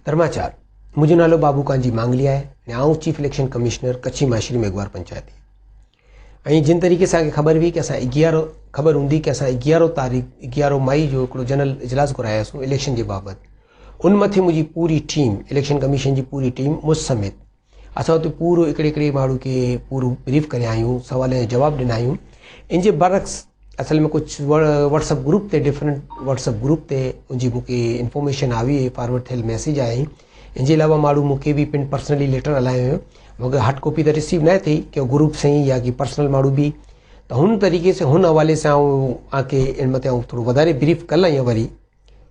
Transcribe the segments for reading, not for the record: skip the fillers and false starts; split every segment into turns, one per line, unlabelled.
धर्माचार मुझो नालो बाबू कांजी मांगलिया है ने आऊँ चीफ इलेक्शन कमिश्नर कच्छी माशरी मेघवार पंचायत ऐं जिन तरीक़े से ख़बर हुई कि असां 11 ख़बर हूंदी कि असां 11 मई जो हिकिड़ो जनरल इजलास घुरायासीं इलेक्शन जे बाबति। उन मथे मुंहिंजी पूरी टीम इलेक्शन कमीशन जी पूरी टीम मुझ समेत असां उते पूरो हिकिड़े माण्हू खे पूरो ब्रीफ करे आहियूं, सवाल जा जवाब ॾिना आहियूं। इन जे बरक्स असल में कुझु व्हाट्सअप ग्रुप ते डिफरेंट व्हाट्सअप ग्रुप ते मुंहिंजी मूंखे इंफॉर्मेशन आई हुई, फॉरवर्ड थियल मैसेज आया आहिनि। इन जे अलावा माण्हू मूंखे बि पिन पर्सनली लेटर हलायो हुयो, मगर हार्ड कॉपी त रिसीव न थी कि ग्रुप से ही या कि पर्सनल माण्हू बि त हुन तरीक़े से हुन हवाले से आके इन मथे थोड़ो वधारे ब्रीफ कल आहियां वरी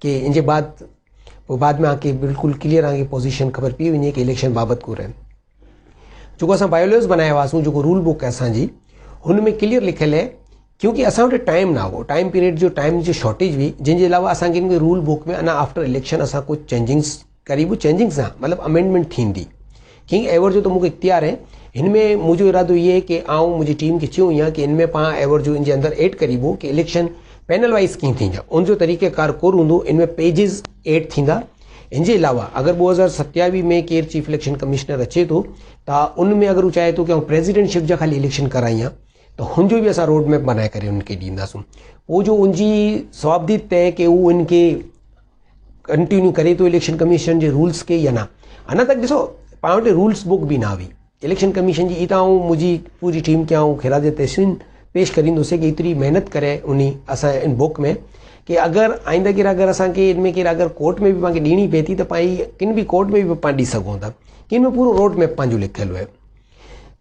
कि इन जे बाद में आके बिल्कुलु क्लियर आके पोजीशन ख़बर पी वञे कि इलेक्शन बाबति को रहे। जेको असां बायोलॉज बनाया हुआसीं, जेको रूल बुक है असांजी, हुन में क्लियर लिखियल है क्योंकि असां वटि टाइम ना हो, टाइम पीरियड जो टाइम जी शॉर्टेज हुई, जंहिंजे अलावा असांखे रूल बुक में अञा आफ्टर इलेक्शन असां कुछ चेंजिंग्स करीब चेंजिंग्स ना मतलब अमेंडमेंट थींदी किंग एवर जो तो मुझे इख्तियार है। इनमें मुझे इरादो ये है कि आऊँ मुझी टीम के चूँ या कि इनमें पाँ एवर जो इन अंदर ऐड करीबो कि इलेक्शन पैनल वाइज कीअं थींदा, उनजो तरीक़ेकार कोर हूंदो, इनमें पेजिस ऐड थींदा। इन जे अलावा अगर 2027 में केर चीफ इलेक्शन कमिश्नर अचे तो उनमें अगर वो चाहे तो कि प्रेसिडेंटशिप जा खाली इलेक्शन कराइया तो हुनजो भी असां रोड मैप बनाए करे उनके ॾींदासूं। वो जो उनजी स्वाबदीद तय कि वो इनके कंटिन्यू करे तो इलेक्शन कमीशन जे रूल्स के या ना। अञा तक ॾिसो पाण वटि रूल्स बुक भी ना हुई इलेक्शन कमीशन जी। इता मुझी पूरी टीम के खिराज तहसीन पेश करींदुसि कि एतरी मेहनत करे उन असां इन बुक में कि अगर आइंदा केर अगर असांखे इनमें केर अगर कोर्ट में भी पाण खे ॾियणी पए थी तो पाई किन भी कोर्ट में भी पाण ॾेई सघूं था कि इनमें पूरो रोड मैप पंहिंजो लिखियलु है।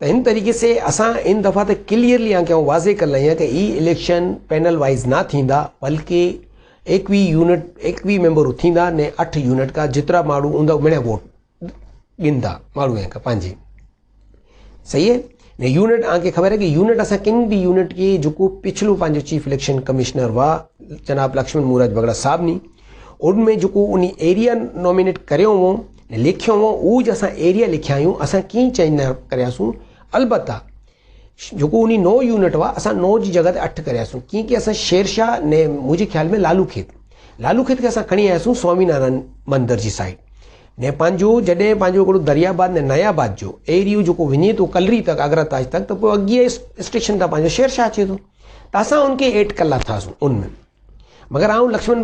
तो इन तरीक़े से असां इन दफ़ा तो क्लियरली आके वाज़े कर लाइया कि ई इलेक्शन पैनल वाइज ना थींदा, बल्कि 21 मेंबर थींदा ने 8 यूनिट का जितरा माण्हू हूंदा उमिड़े वोट ॾींदा माण्हू का पंहिंजे। सही है ने यूनिट आके ख़बर है कि यूनिट असां किन भी यूनिट के जो पिछलो पंहिंजो चीफ इलेक्शन कमिश्नर हुआ जनाब लक्ष्मण मूराज बगड़ा साहब नी, उनमें जो उन एरिया नॉमिनेट करियो हो लिखियो हो वो जो असां एरिया लिखिया आहियूं असां कीअं चेंज न करियासीं। अलबत्ता जो उन 9 यूनिट हुआ असां 9 जी जगह 8 करियासीं क्यों कि असां शेरशाह ने मुझे ख्याल में लालू खेत के असां खणी आयासीं स्वामीनारायण मंदिर जी साइड ने पंहिंजो जॾहिं पंहिंजो हिकिड़ो दरियाबाद ने नयाबाद जो एरियो जो वञे तो कलरी तक आगरा ताज तक तो अॻिए स्टेशन था पंहिंजो शेरशाह अचे थो तो असां उनके ऐड कर लाथासीं उनमें। मगर आऊँ लक्ष्मण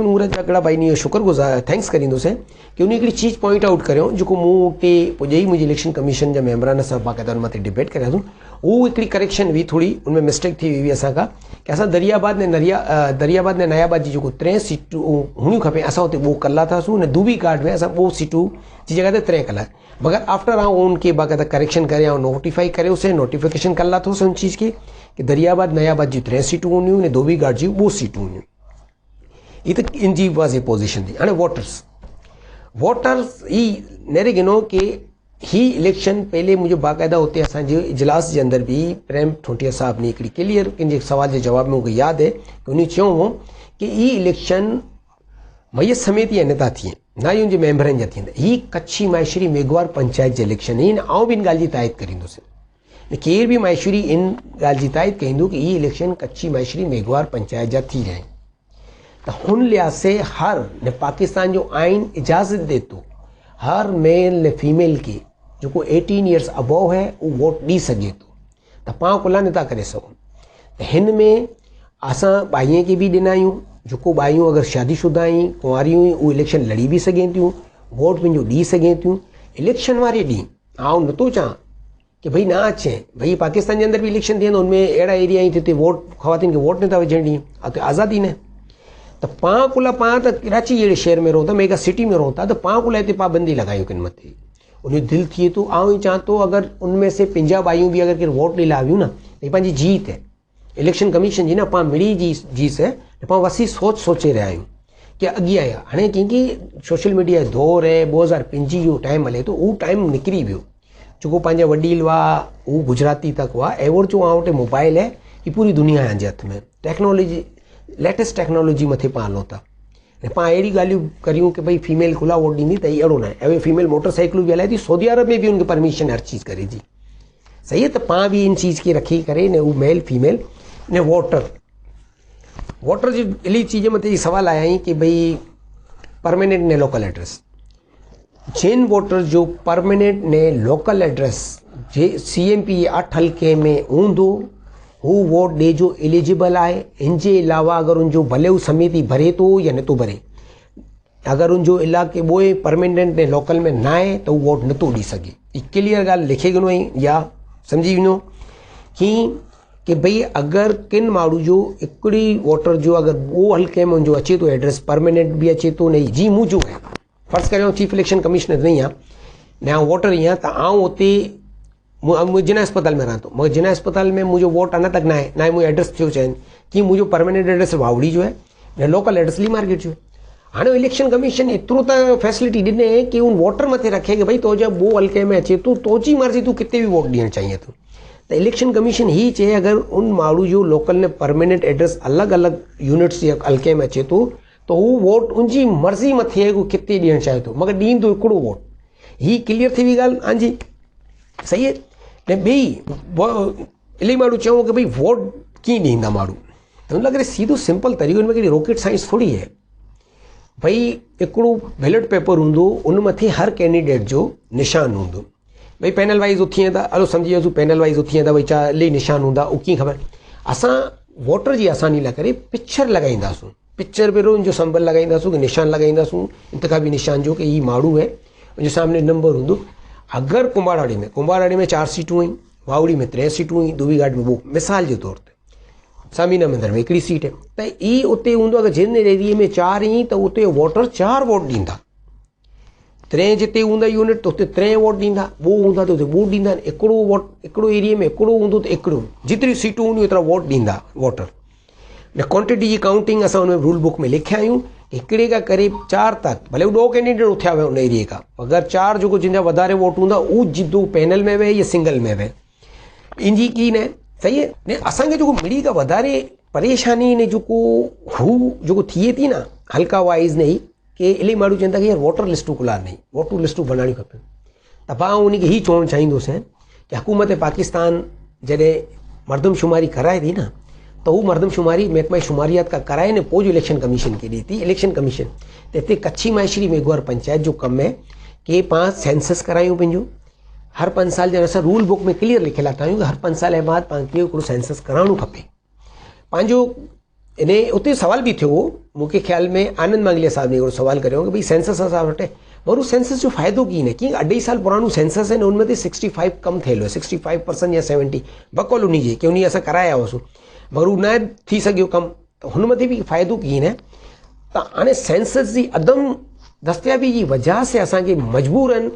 मूरत बगड़ा भाई ने शुक्रगुजार थैंक्स करींदुसि कि उन हिकिड़ी चीज़ पॉइंट आउट करियो जेको मूं ते पुॼे मुझे इलेक्शन कमीशन जा मेंबरान सां बाक़ाइदा उन मथे डिबेट करियासीं। वो हिकिड़ी करेक्शन हुई, थोड़ी उनमें मिस्टेक थी हुई असां खां कि असां दरियाबाद ने नयाबाद जी जो 3 सीटूं हुणियूं खपे असां उते 2 कर लाथासीं ने दूबी कार्ड में असां 2 सीटूं जी जगह ते 3 कर लाइ। मगर आफ्टर आऊँ उनके बाक़ाइदा करेक्शन करे नोटिफाई करियोसीं, नोटिफिकेशन कर लाथोसीं उन चीज़ के कि दरियाबाद नयाबाद जी 3 सीटूं हुयूं ने धोबी घाट जी 2 सीटूं हुयूं। ये तो इनजी वाज़े पोजीशन थी। हाँ वोटर्स ही नेरे गिनो कि ही इलेक्शन पहले मुझे बाकायदा होते असांजे इजलास के अंदर भी प्रेम ठोटिया साहब ने हिकिड़ी क्लियर किन सवाल के जवाब में मुझे याद है कि उन्हें चयो हो कि ही इलेक्शन मैयत समेत ही अने था थियनि ना ही उनके मेंबरनि जा थींदा। ही कच्छी माहेश्वरी मेघवार पंचायत जे इलेक्शन आहिनि। आउं भी इन ॻाल्हि जी तायद करींदुसि, केर भी माहेश्वरी इन ॻाल्हि जी तायद कईंदो कि ही इलेक्शन कच्छी माहेश्वरी मेघवार पंचायत जा थी रहिया आहिनि। तो हुन लिहाज से हर ने पाकिस्तान जो आइन इजाज़त दे तो हर मेल ने फीमेल के जो 18 ईयर्स अबव है वो वोट दी सके तो पाँ कुला नथा करे सघूं। तो हिन में असां बाइयों के भी ॾिना आहियूं जो बाइयों अगर शादीशुदा आहिनि कुंवारियूं वो इलेक्शन लड़ी भी सघनि थियूं, वोट पंहिंजो ॾी सघनि थियूं। इलेक्शन वारे ॾींहुं आउं नथो चाहियां कि भाई ना अचे, भाई पाकिस्तान के अंदर भी इलेक्शन थियनि उनमें अहिड़ा एरिया आहिनि जिते वोट ख़वातीन खे वोट नथा विझण ॾियनि, उते आज़ादी न। तो पाँ कुला पाँ तो कराची जहिड़े शहर में रहूं था, मेगा सिटी में रहूं था, तो पाँ कुला हिते पाबंदी लगायूं किन मथे उन दिल थिए तो आऊं ही चाह तो अगर उनमें से पंजा बाइयूं भी अगर केर वोट ॾेई लावियूं ना तो पंहिंजी जीत है इलेक्शन कमीशन जी ना पाँ मिड़ी जीत है। पाँ वसी सोचे रहिया आहियूं कि अॻियां आया हाणे क्योंकि सोशल मीडिया दौर है 2005 जो टाइम हले तो वो टाइम निकिरी वियो जो पंहिंजा वडील हुआ वो गुजराती तक हुआ एवोर जो वटि मोबाइल है कि पूरी दुनिया आहे जे हथ में टेक्नोलॉजी लेटेस्ट टेक्नोलॉजी मथे पाँ हलो था पाँ अहिड़ी ॻाल्हियूं करियूं कि भाई फीमेल खुला वोट ॾींदी त अहिड़ो न आहे। अवे फीमेल मोटरसाइकिलूं भी हलाए थी, सऊदी अरब में भी उनके परमिशन हर चीज़ करे थी। सही है, तो पाँ भी इन चीज़ की रखी करे ने वो मेल फीमेल ने वोटर जी इली चीज़ मथे सवाल आया ही कि भाई परमानेंट ने लोकल एड्रेस जिन वोटर जो परमानेंट ने लोकल एड्रेस जे CMP 8 हल्के में हूंदो हू वोट ॾे जो एलिजिबल आहे। इन जे अलावा अगरि उनजो भले हू समिति भरे थो या नथो भरे, अगरि उनजो इलाइक़े ॿोए परमानेंट ने लोकल में न आहे त हू वोट नथो ॾेई सघे। ही क्लियर ॻाल्हि लिखे ॾिनो ऐं या सम्झी वञो कि भई अगरि किन माण्हू जो हिकिड़ी वोटर जो अगरि ॿियो हल्के में उनजो अचे थो एड्रेस परमानेंट बि अचे थो नहीं जी मुंहिंजो आहे, फर्ज़ करियो चीफ इलेक्शन कमिश्नर नहीं आहे न आउं वोटर ई आहियां त आउं हुते जिना अस्पताल में रहंदो, मगर जिना अस्पताल में मुंहिंजो वोट अञा तक न आहे, न मुंहिंजो एड्रेस थियो चवनि कि मुंहिंजो परमानेंट एड्रेस वावड़ी जो आहे न लोकल एड्रेस ली मार्केट जो आहे। हाँ इलेक्शन कमीशन एतिरो त फैसिलिटी ॾिने कि उन वोटर मथे रखे कि भाई तो जब वो हल्के में अचे तू तोजी मर्ज़ी तू किथे भी वोट ॾियणु चाहिए तो इलेक्शन कमीशन ही चए अगरि उन माण्हू जो लोकल ने परमानेंट एड्रेस अलॻि अलॻि यूनिट्स या हल्के में अचे थो तो हू वोट उनजी मर्ज़ी मथे आहे किथे ॾियणु चाहे थो, मगर ॾींदो हिकिड़ो वोट। ही क्लियर थी वई ॻाल्हि हांजी सही है। ने ॿी इलाही माण्हू चऊं कि भाई वोट कीअं ॾींदा माण्हू, त हुन लॻे सीधो सिंपल तरीक़ो, हिन में कहिड़ी रॉकेट साइंस थोड़ी है। भाई हिकिड़ो बैलेट पेपर हूंदो उन मथे हर कैंडिडेट जो निशान हूंदो, भाई पैनल वाइज उथी वेंदा, हलो सम्झी वठो पैनल वाइज उथी वेंदा, भाई इलाही निशान हूंदा, उहो कीअं ख़बर। असां वोटर जी आसानी लाइ करे पिक्चर लॻाईंदासीं, पिक्चर पहिरियों उनजो संबल लॻाईंदासीं कि निशान लॻाईंदासीं इंतख़ाबी निशान जो कि ही माण्हू है, उनजे सामने नंबर हूंदो। अगरि कुंभारवाड़ी में 4 सीटूं आहिनि, वावड़ी में 3 सीटूं आहिनि, दुबीघाट में 2, मिसाल जे तौर ते सामीना मंदर में हिकिड़ी सीट है त ई उते हूंदो। अगरि जिन एरिए में 4 ई त उते वोटर 4 वोट ॾींदा, 3 जिते हूंदा यूनिट त उते 3 वोट ॾींदा, 2 हूंदा त उते 2 ॾींदा, हिकिड़ो वोट हिकिड़ो एरिए में हिकिड़ो हूंदो त हिकिड़ो, जेतिरी सीटूं हूंदियूं एतिरा वोट ॾींदा वोटर। न क्वांटिटी जी काउंटिंग असां हुन रूल बुक में लिखिया आहियूं, हिकिड़े खां करीब 4 तक, भले हू 2 कैंडिडेट उथिया हुआ उन एरिए खां, अगरि 4 जेको जिनजा वधारे वोट हूंदा उहो जिदो पैनल में वे या सिंगल में वे इंजी की न सही है। ने असांखे जेको मिड़ी खां वधारे परेशानी ने जेको हू जेको थिए थी न हल्का वाइज़ नहीं कि इलाही माण्हू चवनि था कि यार वोटर लिस्टूं खुला नहीं, वोटर लिस्टूं बनाणियूं खपनि। त पाण उनखे ही चवणु चाहींदुसि कि हुकूमत पाकिस्तान जॾहिं मरदमशुमारी कराए थी न तो हू मरदमशुमारी महकमा शुमारियात का कराए ने पोइ जो इलेक्शन कमीशन खे ॾिए थी। इलेक्शन कमीशन त हिते कच्छी माइशरी मेघवार पंचायत जो कमु है कि पाण सेंसस करायूं पंहिंजो हर 5 साल जे असां रूल बुक में क्लियर लिखियल आहे कि हर 5 साल जे बाद पाण खे हिकिड़ो सेंसस कराइणो खपे पंहिंजो। इन उते सवाल बि थियो हो, मूंखे ख़्याल में आनंद मांगलिया साहब ने हिकिड़ो सवाल करियो कि भाई सेंसस असां वटि और उस सेंसस जो फ़ाइदो कीअं कि 2.5 साल पुराणो सेंसस है उनमें 65 कम थियल हुयो, 65% या 70 बकौल उन जे कि उन असां कराया हुआसीं, मगर उहो न थी सघियो कमु, त हुन मथे बि फ़ाइदो कीअं न। त हाणे सेंसस जी अदम दस्तियाबी जी वजह से असांखे मजबूरन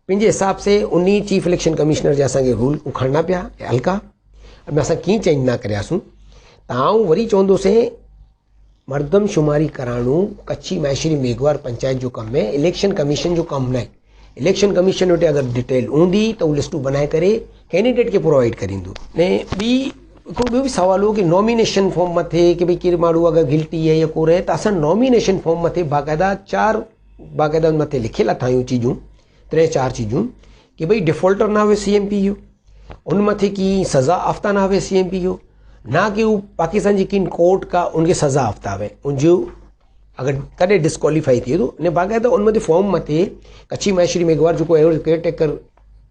पंहिंजे हिसाब से उन चीफ इलेक्शन कमिश्नर जा असांखे रूल उखड़ना पिया हल्का में असां कीअं चेंज न करियासीं। त आउं वरी चवंदुसि मरदमशुमारी कराइणो कच्छी माइशरी मेघवार पंचायत जो कमु है, इलेक्शन कमीशन जो कमु न आहे। इलेक्शन कमीशन वटि अगरि डिटेल हूंदी त उहो लिस्टूं बनाए करे कैंडिडेट खे प्रोवाइड करींदो। ने हिकिड़ो ॿियो बि सवाल हो कि नॉमिनेशन फॉर्म मथे कि भाई कहिड़ो माण्हू अगरि गिल्टी है या को रहे त असां नॉमिनेशन फॉर्म मथे बाक़ाइदा 4 बाक़ाइदा मथे लिखियल था आहियूं चीजूं 3-4 चीजूं कि भाई डिफॉल्टर ना हुए CMP जो, उन मथे की सज़ा आफ्ता ना हुए CMP जो, ना कि वो पाकिस्तान जी किन कोर्ट का उनके सज़ा आफ्ता हुए उनजो अगर कॾहिं डिस्क्वालीफाई थिए थो ने बाक़ाइदा उन मथे फॉर्म मथे कच्छी माइशरी मेघवार जो केयर टेकर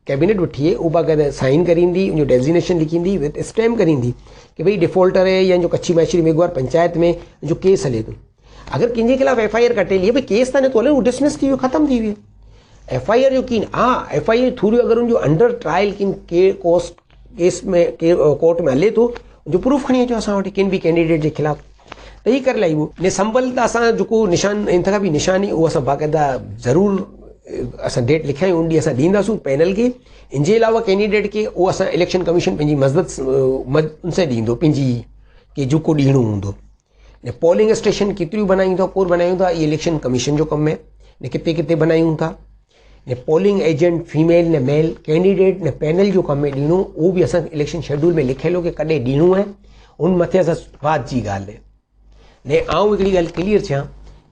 कैबिनेट वठी है वो बाक़ाइदा साइन करींदी, उनजो डेजिग्नेशन लिखींदी विद स्टैम्प करींदी कि भाई डिफॉल्टर है या जो कच्छी माइशरी मेघवार पंचायत में जो केस हले थो, अगर कंहिंजे खिलाफ़ FIR कटेली है भाई केस त नथो हले उहो डिसमिस थी वियो ख़तमु थी वियो। FIR जो कीन FIR थ्रू अगरि उनजो अंडर ट्रायल किन केस में कोर्ट में हले थो जो प्रूफ खणी अचो असां वटि किन बि कैंडिडेट जे खिलाफ़ त ई करे लाइबो ने संभल त असां जेको निशान इंतख़ाबी निशानी उहो असां बाक़ाइदा ज़रूरु असां डेट लिखायूं उन ॾींहुं असां ॾींदासूं पैनल खे। इन जे अलावा कैंडिडेट खे उहो असां इलेक्शन कमीशन पंहिंजी मदद उनसे ॾींदो पंहिंजी कि जेको ॾियणो हूंदो। ने पोलिंग स्टेशन केतिरियूं बनायूं था कोन बनायूं था, ये इलेक्शन कमीशन जो कमु है ने किथे किथे बनायूं था। ने पोलिंग एजेंट फीमेल ने मेल कैंडिडेट ने पैनल जो कमु ॾियणो उहो बि असां इलेक्शन शेड्यूल में लिखियल हो कि कॾहिं ॾियणो आहे, उन मथे असां बात जी ॻाल्हि है। ने आउं हिकिड़ी ॻाल्हि क्लियर थियां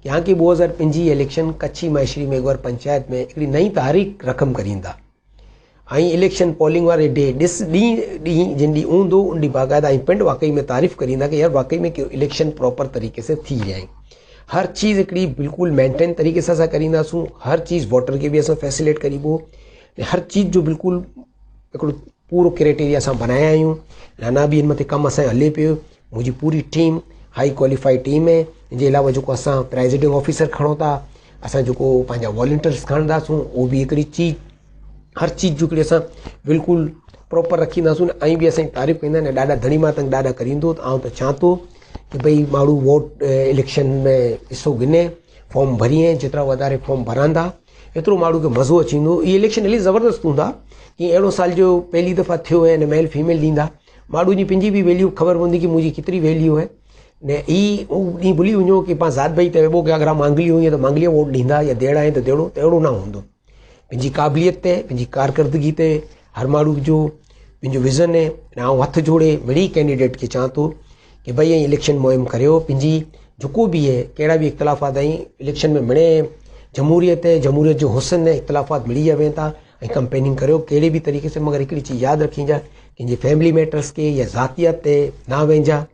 कि हाणे 2005 जी इलेक्शन कच्छी माइशरी मेघवार पंचायत में हिकिड़ी नई तारीख़ रक़म करींदा ऐं इलेक्शन पोलिंग वारे डे ॾींहुं जिन ॾींहुं हूंदो उन ॾींहुं बाक़ाइदा ऐं पिंड वाकई में तारीफ़ करींदा कि यार वाकई में इलेक्शन प्रॉपर तरीक़े से थी रहिया आहिनि। हर चीज़ हिकिड़ी बिल्कुलु मेंटेन तरीक़े सां असां करींदासूं। हर चीज़ वाटर खे बि असां फैसिलेट करीबो, हर चीज़ जो बिल्कुलु हिकिड़ो पूरो क्राइटेरिया असां बनाया आहियूं। अञा बि हिन मथे कमु असांजो हले पियो। मुंहिंजी पूरी टीम हाई क्वालिफाइड टीम आहे। इनजे अलावा जेको असां प्रेज़िडिंग ऑफिसर खणूं था, असां जेको पंहिंजा वॉलंटियर्स खणंदासूं, उहो बि हिकिड़ी चीज़ हर चीज़ जो हिकिड़ी असां बिल्कुलु प्रॉपर रखींदासूं। ऐं बि असांजी तारीफ़ कंदा आहिनि, ॾाढा धणी मां तंग ॾाढा करींदो। ऐं त चाहियां थो कि भई माण्हू वोट इलेक्शन में हिसो गिने, फॉर्म भरिए, जेतिरा वधारे फॉर्म भरंदा एतिरो माण्हू खे मज़ो अची वेंदो। इहे इलेक्शन इलाही ज़बरदस्त हूंदा कि अहिड़ो साल जो पहली दफ़ा थियो है, न मेल फीमेल ॾींदा, माण्हू जी पंहिंजी बि वैल्यू ख़बर पवंदी कि मुंहिंजी केतिरी वैल्यू है। ने ई ॾींहुं भुली वञो कि पाण ज़ात भाई त कि अगरि मांगली हुई त मांगलीअ वोट ॾींदा, या देड़ा आहे त देड़ो, त अहिड़ो न हूंदो। पंहिंजी क़ाबिलियत ते, पंहिंजी कारकर्दगी ते हर माण्हू जो पंहिंजो विज़न आहे। ऐं हथ जोड़े मिड़ी कैंडिडेट खे चाहियां थो कि भई इलेक्शन मुहिम करियो, पंहिंजी जेको बि आहे कहिड़ा बि इख़्तिलाफ़ात आई इलेक्शन में मिणे, जमहूरियत जो हुसन इख़्तिलाफ़ात मिली वें था ऐं कंपेनिंग करियो कहिड़े बि तरीक़े से। मगर हिकिड़ी चीज़ यादि रखिजांइ, कंहिंजे फैमिली मैटर्स के या ज़ातियत ते ना वेंजा,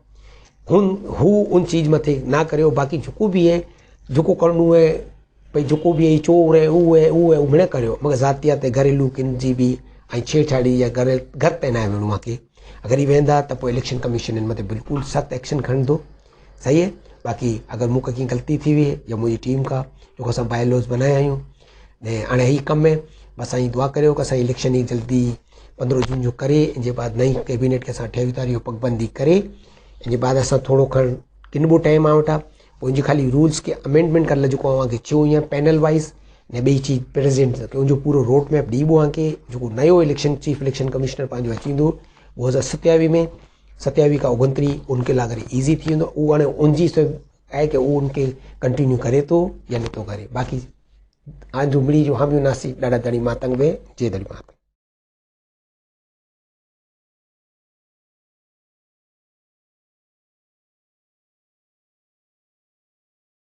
हू उन चीज़ मथे ना करियो। बाक़ी जेको बि आहे, जेको करिणो आहे, भई जेको बि आहे चोर है, उहो है, उहो मिणे करियो, मगर ज़ातियत घरेलू किन जी बि ऐं छेड़छाड़ी या घर ते न आहे वञिणो आहे। अगरि ही वेंदा त पोइ इलेक्शन कमीशन हिन मथे बिल्कुलु सख़्तु एक्शन खणंदो। सही है। बाक़ी अगरि मूंखे कीअं ग़लती थी वई या मुंहिंजी टीम खां, जेको असां बाय लॉस बनाया आहियूं, ऐं हाणे ही कमु आहे, बसि साईं दुआ करियो कि असां इलेक्शन ई जल्दी 15 जून जो करे, इनजे बाद नई कैबिनेट खे असां 28 तारीख़ पगबंदी करे, इनजे बाद असां थोरो खण किनबो टाइम आ वटा, पोइ इनजे ख़ाली रूल्स खे अमेंडमेंट करण लाइ जेको अव्हांखे चयो या पैनल वाइज़ ने ॿई चीज़ प्रेजेंट कि उनजो पूरो रोड मैप ॾीबो आहे कि जेको नयो इलेक्शन चीफ इलेक्शन कमिश्नर पंहिंजो अची वेंदो 2027 में, 27 खां 29 उनके लाइ अगरि ईज़ी थी वेंदो। उहो हाणे उनजी आहे कि उहो उनखे कंटिन्यू करे थो या नथो करे। बाक़ी आज मिड़ी जो हामी नासी ॾाढा धणी मातंग में जय धणी माता।